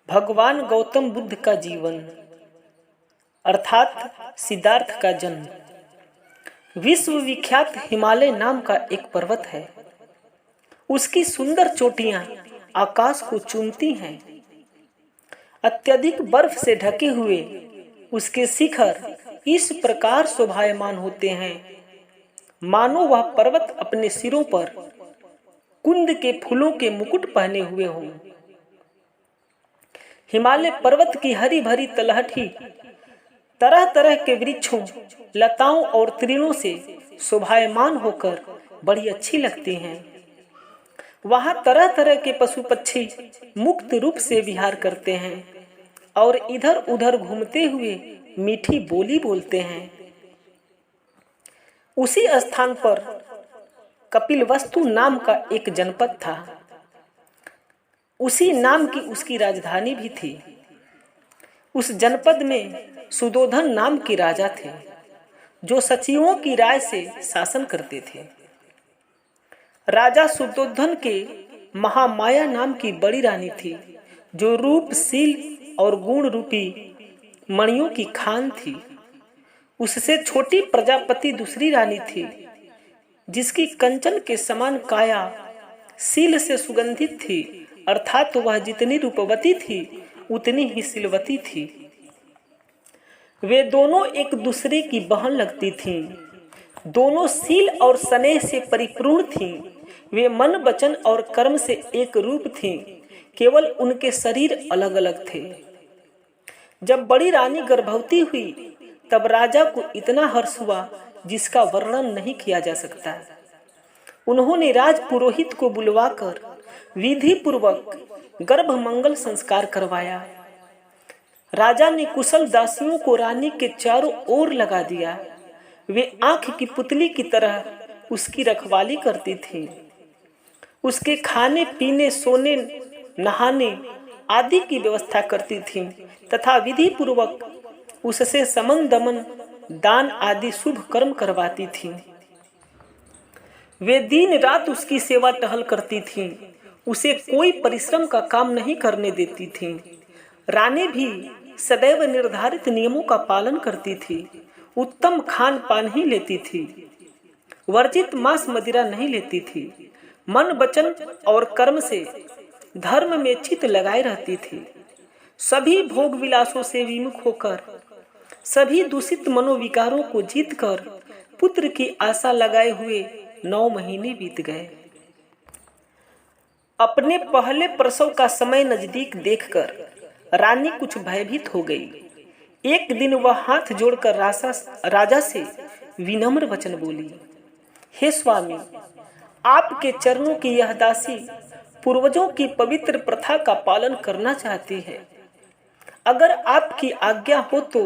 भगवान गौतम बुद्ध का जीवन अर्थात सिद्धार्थ का जन्म। विश्व विख्यात हिमालय नाम का एक पर्वत है। उसकी सुंदर चोटियां आकाश को चूमती हैं। अत्यधिक बर्फ से ढके हुए उसके शिखर इस प्रकार शोभायमान होते हैं मानो वह पर्वत अपने सिरों पर कुंद के फूलों के मुकुट पहने हुए हों। हिमालय पर्वत की हरी भरी तलहटी तरह तरह के वृक्षों, लताओं और तृणों से शोभायमान होकर बड़ी अच्छी लगती हैं। वहां तरह तरह के पशु पक्षी मुक्त रूप से विहार करते हैं और इधर उधर घूमते हुए मीठी बोली बोलते हैं। उसी स्थान पर कपिलवस्तु नाम का एक जनपद था। उसी नाम की उसकी राजधानी भी थी। उस जनपद में सुदोधन नाम के राजा थे जो सचिवों की राय से शासन करते थे। राजा सुदोधन के महामाया नाम की बड़ी रानी थी जो रूप, शील और गुण रूपी मणियों की खान थी। उससे छोटी प्रजापति दूसरी रानी थी जिसकी कंचन के समान काया शील से सुगंधित थी, अर्थात वह जितनी रूपवती थी उतनी ही शीलवती थी। वे दोनों एक दूसरे की बहन लगती थीं। दोनों शील और स्नेह से परिपूर्ण थीं। वे मन, वचन और कर्म से एक रूप थीं, केवल उनके शरीर अलग अलग थे। जब बड़ी रानी गर्भवती हुई तब राजा को इतना हर्ष हुआ जिसका वर्णन नहीं किया जा सकता। उन्होंने राज पुरोहित को बुलवाकर विधि पूर्वक गर्भ मंगल संस्कार करवाया। राजा ने कुशल दासियों को रानी के चारों ओर लगा दिया। वे आंख की पुतली की तरह उसकी रखवाली करती थीं। उसके खाने पीने, सोने, नहाने आदि की व्यवस्था करती थीं तथा विधि पूर्वक उससे समन दमन, दान आदि शुभ कर्म करवाती थीं। वे दिन रात उसकी सेवा टहल करती थीं। उसे कोई परिश्रम का काम नहीं करने देती थीं। रानी भी सदैव निर्धारित नियमों का पालन करती थी। उत्तम खान पान ही लेती थी। वर्जित मांस मदिरा नहीं लेती थी। मन, वचन और कर्म से धर्म में चित्त लगाए रहती थी। सभी भोग विलासों से विमुख होकर, सभी दूषित मनोविकारों को जीतकर पुत्र की आशा लगाए हुए 9 महीने बीत गए। अपने पहले प्रसव का समय नजदीक देखकर रानी कुछ भयभीत हो गई। एक दिन वह हाथ जोड़कर राजा से विनम्र वचन बोली, हे स्वामी, आपके चरणों की यह दासी पूर्वजों की पवित्र प्रथा का पालन करना चाहती है। अगर आपकी आज्ञा हो तो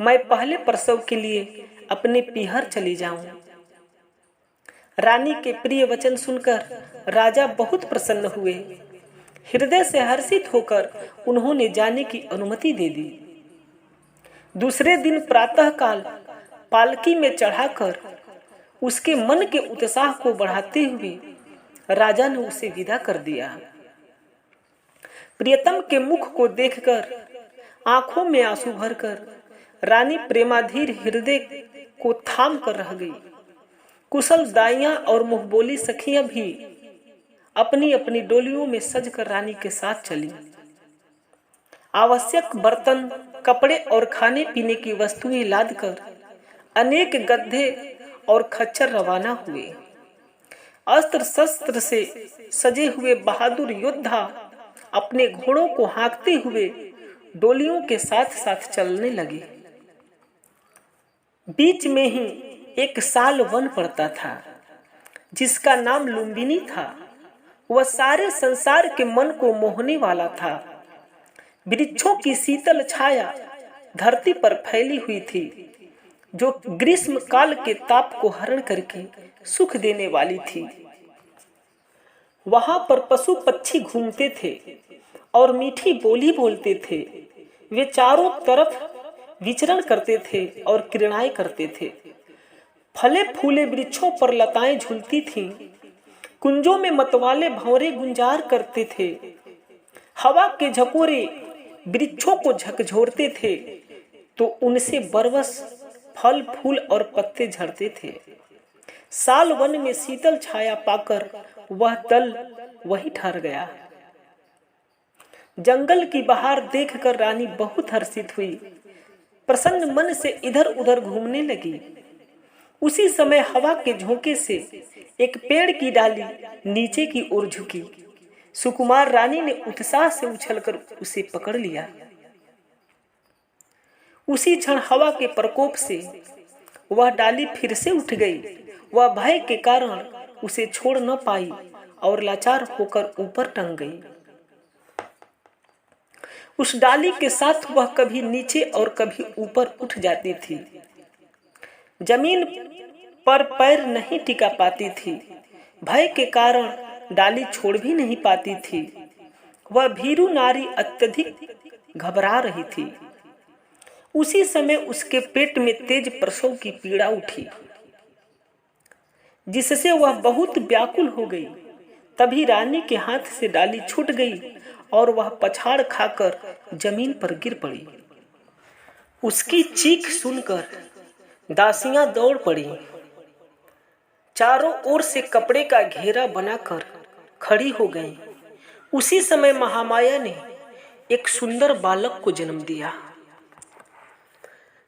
मैं पहले प्रसव के लिए अपने पीहर चली जाऊं। रानी के प्रिय वचन सुनकर राजा बहुत प्रसन्न हुए। हृदय से हर्षित होकर उन्होंने जाने की अनुमति दे दी। दूसरे दिन प्रातःकाल पालकी में चढ़ाकर उसके मन के उत्साह को बढ़ाते हुए राजा ने उसे विदा कर दिया। प्रियतम के मुख को देखकर आंखों में आंसू भरकर रानी प्रेमाधीर हृदय को थाम कर रह गई। कुशल दाइयां और मुखबोली सखियां भी अपनी अपनी डोलियों में सजकर रानी के साथ चली। आवश्यक बर्तन, कपड़े और खाने पीने की वस्तुएं लादकर अनेक गड्ढे और खच्चर रवाना हुए। अस्त्र शस्त्र से सजे हुए बहादुर योद्धा अपने घोड़ों को हाँकते हुए डोलियों के साथ साथ चलने लगे। बीच में ही एक साल वन पड़ता था जिसका नाम लुम्बिनी था। वह सारे संसार के मन को मोहने वाला था। वृक्षों की शीतल छाया धरती पर फैली हुई थी जो ग्रीष्म काल के ताप को हरण करके सुख देने वाली थी। वहां पर पशु पक्षी घूमते थे और मीठी बोली बोलते थे। वे चारों तरफ विचरण करते थे और क्रीड़ाएं करते थे। फले फूले वृक्षों पर लताएं झूलती थीं। कुंजों में मतवाले भंवरे गुंजार करते थे। हवा के झकोरे वृक्षों को झकझोरते थे तो उनसे बरबस फल फूल और पत्ते झड़ते थे। साल वन में शीतल छाया पाकर वह दल वही ठहर गया। जंगल की बहार देखकर रानी बहुत हर्षित हुई। प्रसन्न मन से इधर उधर घूमने लगी। उसी समय हवा के झोंके से एक पेड़ की डाली नीचे की ओर झुकी। सुकुमार रानी ने उत्साह से उछलकर उसे पकड़ लिया। उसी क्षण हवा के प्रकोप से वह डाली फिर से उठ गई। वह भय के कारण उसे छोड़ न पाई और लाचार होकर ऊपर टंग गई। उस डाली के साथ वह कभी नीचे और कभी ऊपर उठ जाती थी। जमीन पर पैर नहीं टिका पाती थी। भय के कारण डाली छोड़ भी नहीं पाती थी। वह भीरू नारी अत्यधिक घबरा रही थी। उसी समय उसके पेट में तेज प्रसव की पीड़ा उठी, जिससे वह बहुत व्याकुल हो गई। तभी रानी के हाथ से डाली छूट गई और वह पछाड़ खाकर जमीन पर गिर पड़ी। उसकी चीख सुनकर दासियां दौड़ पड़ी। चारों ओर से कपड़े का घेरा बनाकर खड़ी हो गईं। उसी समय महामाया ने एक सुंदर बालक को जन्म दिया।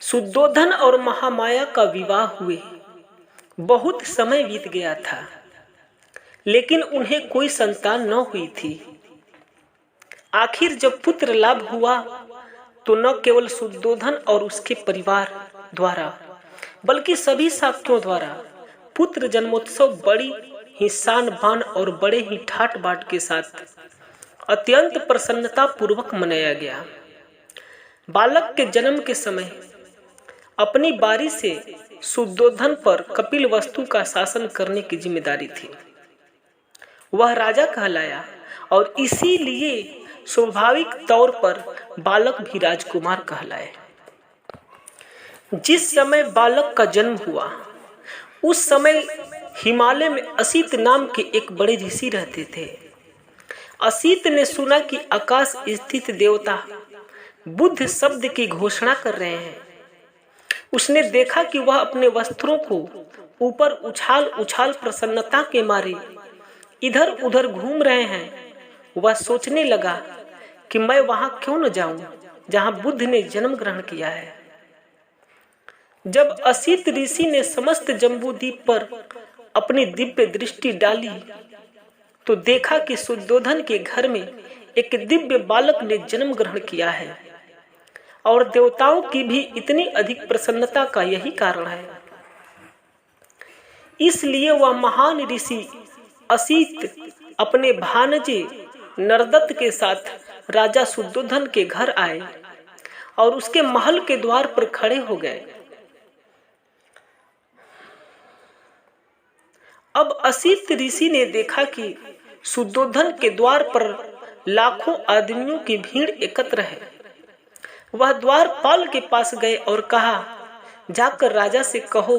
शुद्धोधन और महामाया का विवाह हुए बहुत समय बीत गया था, लेकिन उन्हें कोई संतान न हुई थी। आखिर जब पुत्र लाभ हुआ तो न केवल शुद्धोधन और उसके परिवार द्वारा बल्कि सभी शाक्यों द्वारा पुत्र जन्मोत्सव बड़ी ही शान बान और बड़े ही ठाट बाट के साथ अत्यंत प्रसन्नता पूर्वक मनाया गया। बालक के जन्म के समय अपनी बारी से शुद्धोधन पर कपिल वस्तु का शासन करने की जिम्मेदारी थी। वह राजा कहलाया और इसीलिए स्वाभाविक तौर पर बालक भी राजकुमार कहलाए। जिस समय बालक का जन्म हुआ उस समय हिमालय में असित नाम के एक बड़े ऋषि रहते थे। असित ने सुना कि आकाश स्थित देवता बुद्ध शब्द की घोषणा कर रहे हैं। उसने देखा कि वह अपने वस्त्रों को ऊपर उछाल उछाल प्रसन्नता के मारे इधर उधर घूम रहे हैं। वह सोचने लगा कि मैं वहां क्यों न जाऊं जहां बुद्ध ने जन्म ग्रहण किया है। जब असित ऋषि ने समस्त जम्बूद्वीप पर अपनी दिव्य दृष्टि डाली तो देखा कि शुद्धोधन के घर में एक दिव्य बालक ने जन्म ग्रहण किया है और देवताओं की भी इतनी अधिक प्रसन्नता का यही कारण है। इसलिए वह महान ऋषि असित अपने भानजे नरदत्त के साथ राजा शुद्धोधन के घर आए और उसके महल के द्वार पर खड़े हो गए। अब असित ऋषि ने देखा कि शुद्धोधन के द्वार पर लाखों आदमियों की भीड़ एकत्र है। वह द्वारपाल के पास गए और कहा, जाकर राजा से कहो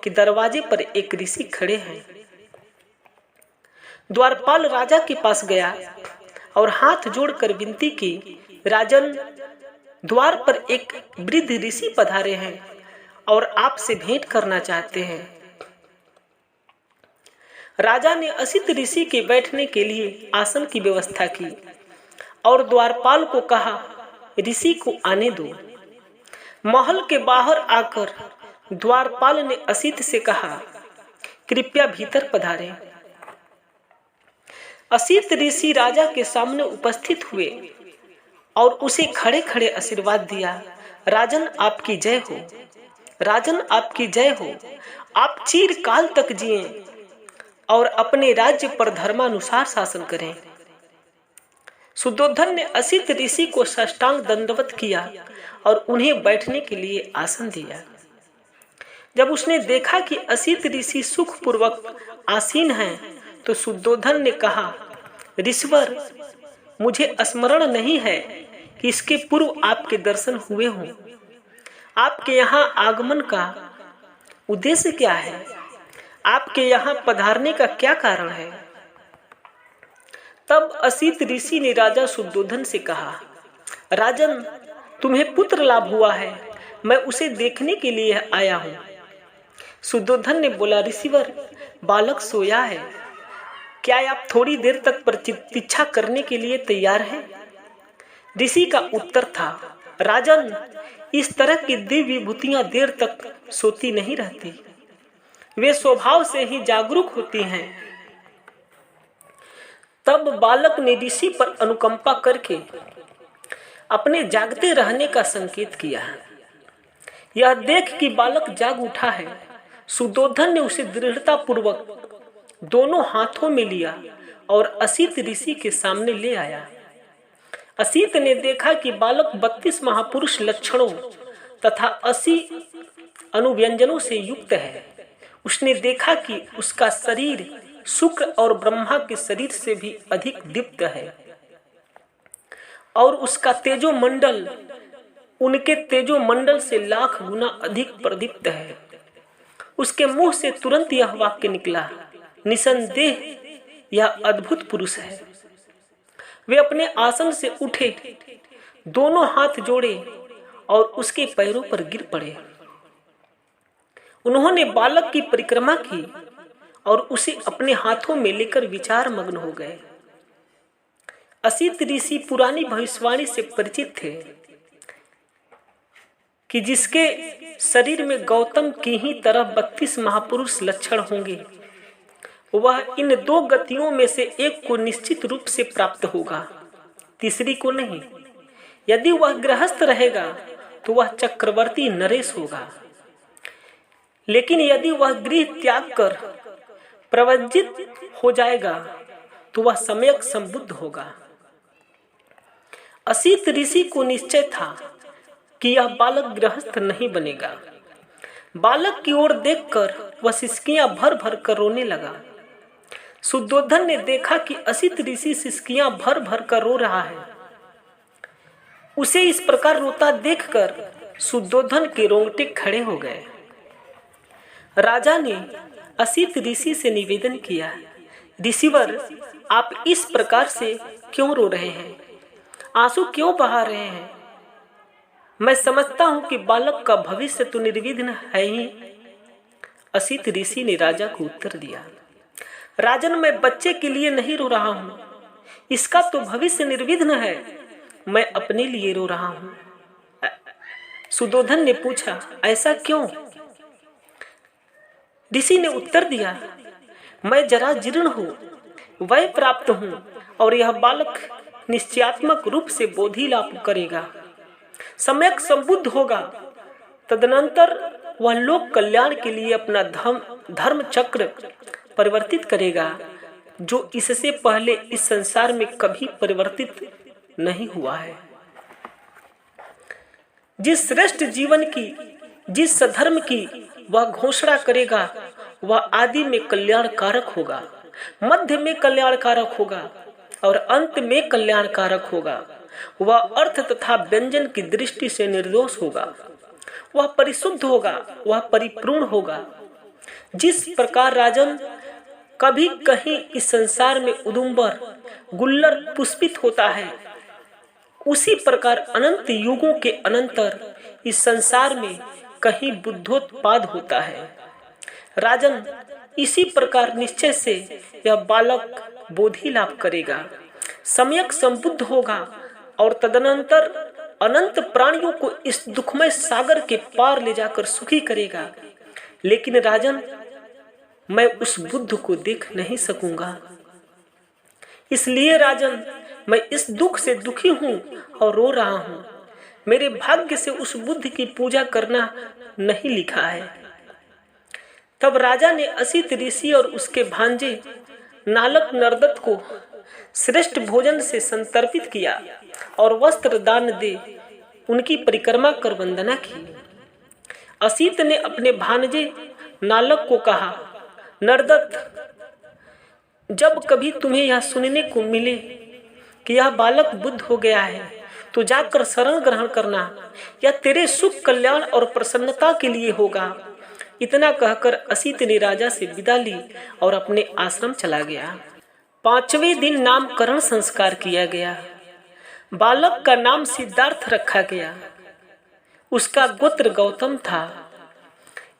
कि दरवाजे पर एक ऋषि खड़े हैं। द्वारपाल राजा के पास गया और हाथ जोड़कर विनती की, राजन, द्वार पर एक वृद्ध ऋषि पधारे हैं और आपसे भेंट करना चाहते हैं। राजा ने असित ऋषि के बैठने के लिए आसन की व्यवस्था की और द्वारपाल को कहा, ऋषि को आने दो। महल के बाहर आकर द्वारपाल ने असित से कहा, कृपया भीतर पधारें। असित ऋषि राजा के सामने उपस्थित हुए और उसे खड़े खड़े आशीर्वाद दिया। राजन आपकी जय हो, राजन आपकी जय हो। आप चिरकाल तक जिएं और अपने राज्य पर धर्मानुसार शासन करें। शुद्धोधन ने असित ऋषि को साष्टांग दंडवत किया और उन्हें बैठने के लिए आसन दिया। जब उसने देखा कि असित ऋषि सुखपूर्वक आसीन हैं, तो शुद्धोधन ने कहा, ऋषिवर, मुझे स्मरण नहीं है कि इसके पूर्व आपके दर्शन हुए हों। आपके यहाँ आगमन का उद्देश्य क्या है? आपके यहाँ पधारने का क्या कारण है? तब असित ऋषि ने राजा शुद्धोधन से कहा, राजन, तुम्हें पुत्र लाभ हुआ है, मैं उसे देखने के लिए आया हूँ। शुद्धोधन ने बोला, ऋषिवर, बालक सोया है, क्या आप थोड़ी देर तक प्रतीक्षा करने के लिए तैयार हैं? ऋषि का उत्तर था, राजन, इस तरह की दिव्य विभूतियां देर तक सोती नहीं रहती, वे स्वभाव से ही जागरूक होती हैं। तब बालक ने ऋषि पर अनुकंपा करके अपने जागते रहने का संकेत किया। यह देख कि बालक जाग उठा है, शुद्धोधन ने उसे दृढ़ता पूर्वक दोनों हाथों में लिया और असित ऋषि के सामने ले आया। असित ने देखा कि बालक 32 महापुरुष लक्षणों तथा 80 अनुव्यंजनों से युक्त है। उसने देखा कि उसका शरीर शुक्र और ब्रह्मा के शरीर से भी अधिक दीप्त है और उसका तेजोमंडल उनके तेजोमंडल से लाख गुना अधिक प्रदीप्त है। उसके मुंह से तुरंत यह वाक्य निकला, निसंदेह यह अद्भुत पुरुष है। वे अपने आसन से उठे, दोनों हाथ जोड़े और उसके पैरों पर गिर पड़े। उन्होंने बालक की परिक्रमा की और उसे अपने हाथों में लेकर विचार मग्न हो गए। असित ऋषि पुरानी भविष्यवाणी से परिचित थे कि जिसके शरीर में गौतम की ही तरह 32 महापुरुष लक्षण होंगे, वह इन 2 गतियों में से एक को निश्चित रूप से प्राप्त होगा, तीसरी को नहीं। यदि वह गृहस्थ रहेगा तो वह चक्रवर्ती नरेश होगा, लेकिन यदि वह गृह त्याग कर प्रवज्जित हो जाएगा तो वह सम्यक संबुद्ध होगा। असित ऋषि को निश्चय था कि यह बालक गृहस्थ नहीं बनेगा। बालक की ओर देखकर वह सिसकियां भर भर कर रोने लगा। शुद्धोधन ने देखा कि असित ऋषि सिसकियां भर भर कर रो रहा है। उसे इस प्रकार रोता देखकर शुद्धोधन के रोंगटे खड़े हो गए। राजा ने असित ऋषि से निवेदन किया, ऋषिवर, आप इस प्रकार से क्यों रो रहे हैं, आंसू क्यों बहा रहे हैं? मैं समझता हूं कि बालक का भविष्य तो निर्विघ्न है ही। असित ऋषि ने राजा को उत्तर दिया, राजन, मैं बच्चे के लिए नहीं रो रहा हूं, इसका तो भविष्य निर्विघ्न है, मैं अपने लिए रो रहा हूं। शुद्धोधन ने पूछा, ऐसा क्यों? ऋषि ने उत्तर दिया, मैं जरा जीर्ण हूं, वय प्राप्त हूं और यह बालक निश्चयात्मक रूप से बोधि लाभ करेगा, सम्यक संबुद्ध होगा। तदनंतर वह लोक कल्याण के लिए अपना धर्म चक्र परिवर्तित करेगा, जो इससे पहले इस संसार में कभी परिवर्तित नहीं हुआ है। जिस श्रेष्ठ जीवन की, जिस सधर्म की वह घोषणा करेगा, वह आदि में कल्याणकारक होगा, मध्य में कल्याणकारक होगा और अंत में कल्याणकारक होगा। वह अर्थ तथा व्यंजन की दृष्टि से निर्दोष होगा, वह परिशुद्ध होगा, वह परिपूर्ण होगा। जिस प्रकार राजन कभी कहीं इस संसार में उदुम्बर गुल्लर पुष्पित होता है, उसी प्रकार अनंत युगों के अनंतर इस संसार में कहीं बुद्धोत्पाद होता है। राजन, इसी प्रकार निश्चय से यह बालक बोधि लाभ करेगा, सम्यक संबुद्ध होगा और तदनंतर अनंत प्राणियों को इस दुखमय सागर के पार ले जाकर सुखी करेगा। लेकिन राजन, मैं उस बुद्ध को देख नहीं सकूंगा, इसलिए राजन, मैं इस दुख से दुखी हूं और रो रहा हूं। मेरे भाग्य से उस बुद्ध की पूजा करना नहीं लिखा है। तब राजा ने असित ऋषि और उसके भांजे नालक नरदत्त को श्रेष्ठ भोजन से संतर्पित किया और वस्त्र दान दे उनकी परिक्रमा कर वंदना की। असित ने अपने भांजे नालक को कहा, नरदत्त, जब कभी तुम्हें यह सुनने को मिले कि यह बालक बुद्ध हो गया है तो जाकर शरण ग्रहण करना, यह तेरे सुख कल्याण और प्रसन्नता के लिए होगा। इतना कहकर असित ने राजा से विदा ली और अपने आश्रम चला गया। 5वें दिन नामकरण संस्कार किया गया। बालक का नाम सिद्धार्थ रखा गया। उसका गोत्र गौतम था,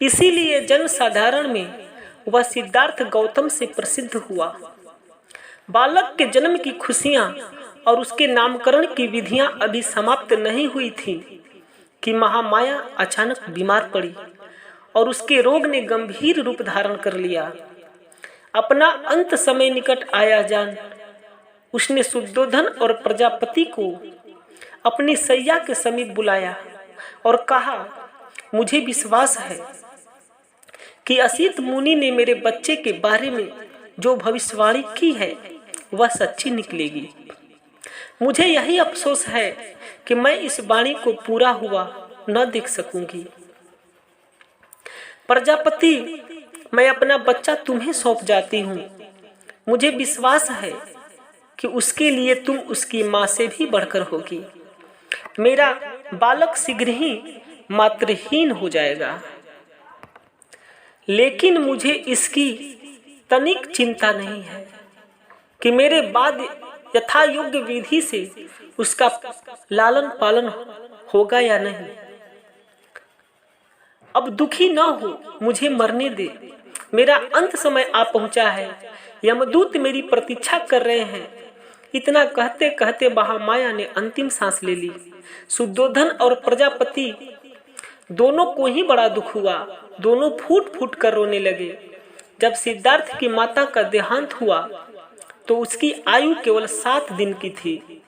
इसीलिए जनसाधारण में वह सिद्धार्थ गौतम से प्रसिद्ध हुआ। बालक के जन्म की खुशियां और उसके नामकरण की विधियां अभी समाप्त नहीं हुई थी कि महामाया अचानक बीमार पड़ी और उसके रोग ने गंभीर रूप धारण कर लिया। अपना अंत समय निकट आया जान उसने शुद्धोधन और प्रजापति को अपनी सैया के समीप बुलाया और कहा, मुझे विश्वास है कि असित मुनि ने मेरे बच्चे के बारे में जो भविष्यवाणी की है वह सच्ची निकलेगी। मुझे यही अफसोस है कि मैं इस वाणी को पूरा हुआ न देख सकूंगी। प्रजापति, मैं अपना बच्चा तुम्हें सौंप जाती हूँ। मुझे विश्वास है कि उसके लिए तुम उसकी माँ से भी बढ़कर होगी। मेरा बालक शीघ्र ही मातृहीन हो जाएगा, लेकिन मुझे इसकी तनिक चिंता नहीं है कि मेरे बाद यथा योग्य विधि से उसका लालन पालन होगा या नहीं। अब दुखी न हो, मुझे मरने दे। मेरा अंत समय आ पहुंचा है। यमदूत मेरी प्रतीक्षा कर रहे हैं। इतना कहते कहते महामाया ने अंतिम सांस ले ली। शुद्धोधन और प्रजापति दोनों को ही बड़ा दुख हुआ। दोनों फूट फूट कर रोने लगे। जब सिद्धार्थ की माता का देहांत हुआ तो उसकी आयु केवल 7 दिन की थी।